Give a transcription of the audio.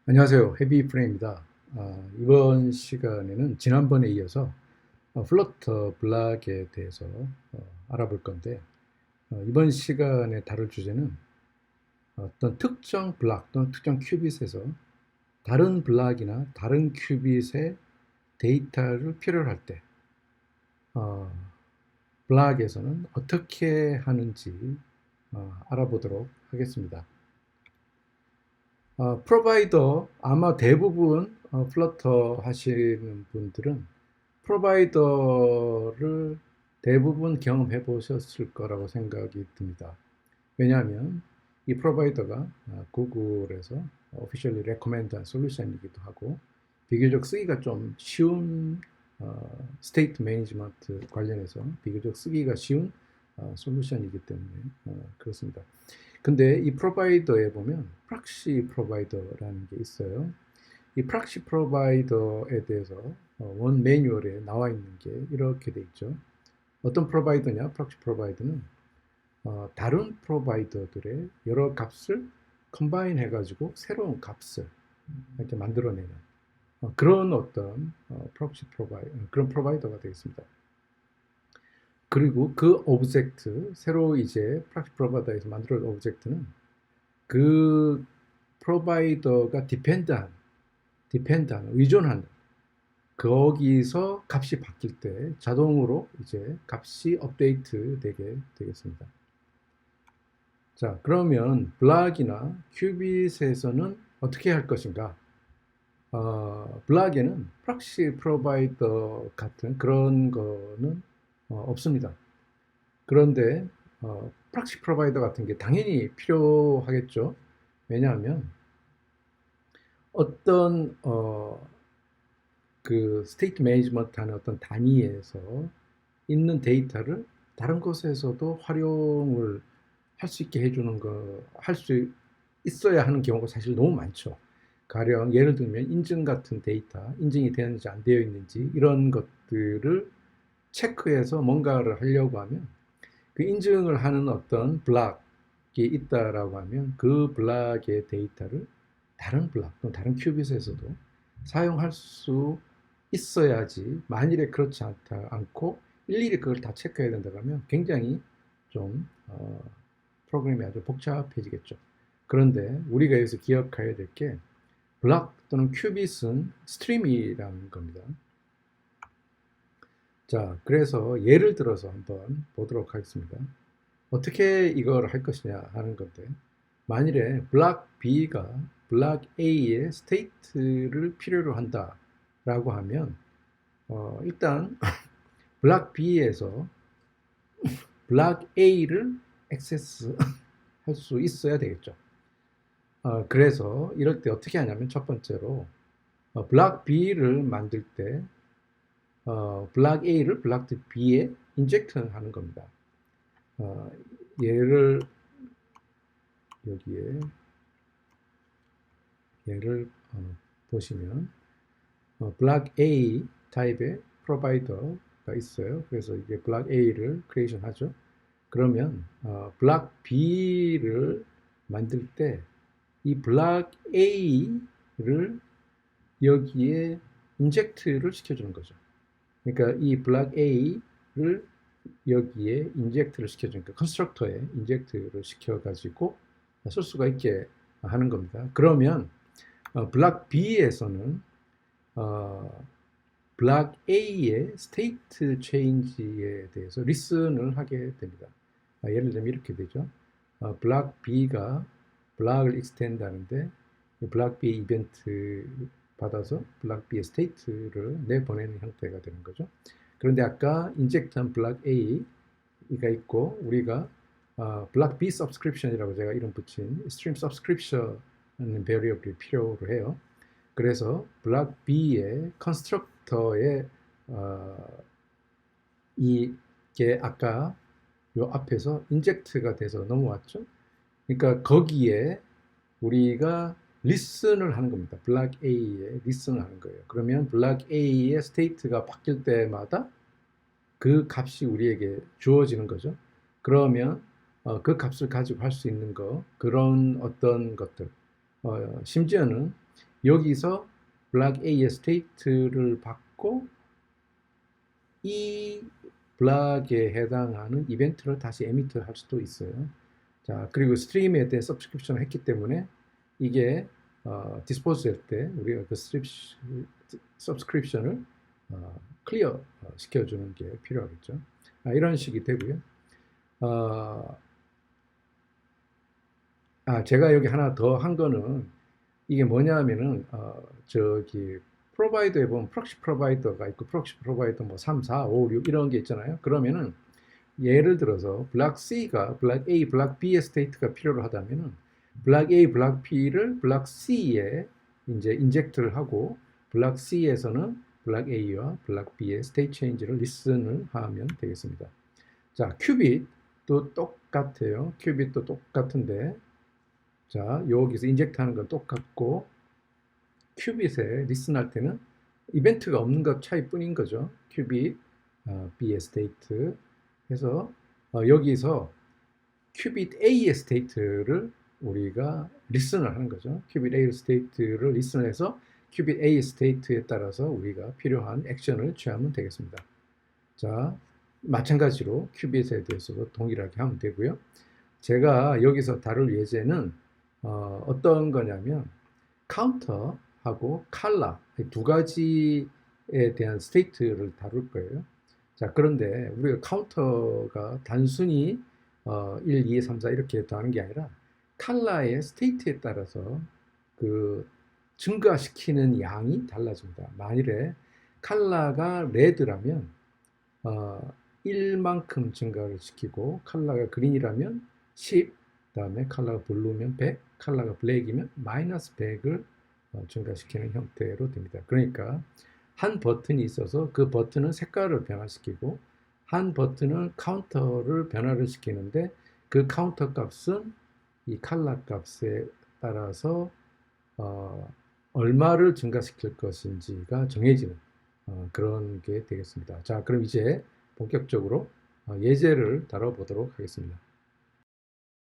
안녕하세요. 헤비프레임입니다. 이번 시간에는 지난번에 이어서 플러터 블락에 대해서 알아볼 건데, 이번 시간에 다룰 주제는 어떤 특정 블락 또는 특정 큐빗에서 다른 블락이나 다른 큐빗의 데이터를 필요로 할 때, 어, 블락에서는 어떻게 하는지 알아보도록 하겠습니다. 프로바이더, 아마 대부분 플러터 하시는 분들은 프로바이더를 대부분 경험해 보셨을 거라고 생각이 듭니다. 왜냐하면 이 프로바이더가 구글에서 오피셜리 레코멘드한 솔루션이기도 하고, 비교적 쓰기가 좀 쉬운, 스테이트 매니지먼트 관련해서 비교적 쓰기가 쉬운 솔루션이기 때문에 그렇습니다. 근데 이 프로바이더에 보면 프락시 프로바이더라는 게 있어요. 이 프락시 프로바이더에 대해서 원 매뉴얼에 나와 있는 게 이렇게 돼 있죠. 어떤 프로바이더냐? 프락시 프로바이더는 다른 프로바이더들의 여러 값을 컴바인 해가지고 새로운 값을 이렇게 만들어내는 그런 어떤 프락시 프로바이더, 그런 프로바이더가 되겠습니다. 그리고 그 오브젝트, 새로 이제 프락시 프로바이더에서 만들어진 오브젝트는 그 프로바이더가 의존하는, 거기서 값이 바뀔 때 자동으로 이제 값이 업데이트 되게 되겠습니다. 자, 그러면 블락이나 큐빗에서는 어떻게 할 것인가? 블락에는 프락시 프로바이더 같은 그런 거는 없습니다. 그런데 프락시 프로바이더 같은 게 당연히 필요하겠죠. 왜냐하면 어떤 그 스테이트 매니지먼트 하는 어떤 단위에서 있는 데이터를 다른 곳에서도 활용을 할 수 있게 해주는 할 수 있어야 하는 경우가 사실 너무 많죠. 가령 예를 들면 인증 같은 데이터, 인증이 되는지 안 되어 있는지 이런 것들을 체크해서 뭔가를 하려고 하면 그 인증을 하는 어떤 블락이 있다라고 하면 그 블락의 데이터를 다른 블락 또는 다른 큐빗에서도 사용할 수 있어야지, 만일에 그렇지 않고 일일이 그걸 다 체크해야 된다고 하면 굉장히 좀 프로그램이 아주 복잡해지겠죠. 그런데 우리가 여기서 기억해야 될 게 블락 또는 큐빗은 스트림이라는 겁니다. 자, 그래서 예를 들어서 한번 보도록 하겠습니다. 어떻게 이걸 할 것이냐 하는 건데, 만일에 블락 B가 블락 A의 스테이트를 필요로 한다라고 하면 일단 블락 B에서 블락 A를 액세스 할 수 있어야 되겠죠. 그래서 이럴 때 어떻게 하냐면 첫 번째로 블락 B를 만들 때 블락 A를 블락 B에 인젝트 하는 겁니다. 얘를 여기에 얘를 보시면 블락 A 타입의 프로바이더가 있어요. 그래서 이게 블락 A를 크리에이션 하죠. 그러면 블락 B를 만들 때 이 블락 A를 여기에 인젝트를 시켜주는 거죠. 그러니까 이 블락 A를 여기에 인젝트를 시켜주니까 컨스트럭터에 인젝트를 시켜가지고 쓸 수가 있게 하는 겁니다. 그러면 블락 B에서는 블락 A의 스테이트 체인지에 대해서 리슨을 하게 됩니다. 예를 들면 이렇게 되죠. 블락 B가 블락을 익스텐드 하는데 블락 B 이벤트 받아서 블락 B의 스테이트를 내보내는 형태가 되는 거죠. 그런데 아까 인젝트한 블락 A가 있고 우리가 블락 B subscription이라고 제가 이름 붙인 stream subscription 하는 베리어블이 필요로 해요. 그래서 블락 B의 컨스트럭터에 이게 아까 요 앞에서 인젝트가 돼서 넘어왔죠. 그러니까 거기에 우리가 리슨을 하는 겁니다. 블락 A에 리슨을 하는 거예요. 그러면 블락 A의 스테이트가 바뀔 때마다 그 값이 우리에게 주어지는 거죠. 그러면 그 값을 가지고 할 수 있는 그런 어떤 것들, 심지어는 여기서 블락 A의 스테이트를 받고 이 블락에 해당하는 이벤트를 다시 에미트 할 수도 있어요. 자, 그리고 스트림에 대해 서브스크립션을 했기 때문에 이게 디스포즈 할 때 우리가 그 서브스크립션을 클리어 시켜주는 게 필요하겠죠. 이런 식이 되고요. 제가 여기 하나 더 한 거는 이게 뭐냐 하면은 저기 프로바이더에 보면 프록시 프로바이더가 있고 프록시 프로바이더 뭐 3, 4, 5, 6 이런 게 있잖아요. 그러면은 예를 들어서 블락 C가 블락 A, 블락 B의 스테이트가 필요로 하다면은 블락 A, 블락 B를 블락 C에 이제 인젝트를 하고 블락 C에서는 블락 A와 블락 B의 스테이트 체인지를 리슨을 하면 되겠습니다. 자, 큐빗도 똑같아요. 큐빗도 똑같은데 자, 여기서 인젝트 하는 건 똑같고 큐빗에 리슨할 때는 이벤트가 없는 것 차이뿐인 거죠. 큐빗 B의 스테이트 해서 여기서 큐빗 A의 스테이트를 우리가 리슨을 하는 거죠. 큐빗 A 스테이트를 리슨해서 큐빗 A 스테이트에 따라서 우리가 필요한 액션을 취하면 되겠습니다. 자, 마찬가지로 큐빗에 대해서도 동일하게 하면 되고요. 제가 여기서 다룰 예제는 어떤 거냐면 카운터하고 칼라 두 가지에 대한 스테이트를 다룰 거예요. 자, 그런데 우리가 카운터가 단순히 1, 2, 3, 4 이렇게 더하는 게 아니라 칼라의 스테이트에 따라서 그 증가시키는 양이 달라집니다. 만일에 칼라가 레드라면 1만큼 증가를 시키고 칼라가 그린이라면 10, 그다음에 칼라가 블루면 100, 칼라가 블랙이면 마이너스 100을 증가시키는 형태로 됩니다. 그러니까 한 버튼이 있어서 그 버튼은 색깔을 변화시키고 한 버튼은 카운터를 변화를 시키는데 그 카운터 값은 이 칼라 값에 따라서 얼마를 증가시킬 것인지가 정해지는 그런 게 되겠습니다. 자, 그럼 이제 본격적으로 예제를 다뤄보도록 하겠습니다.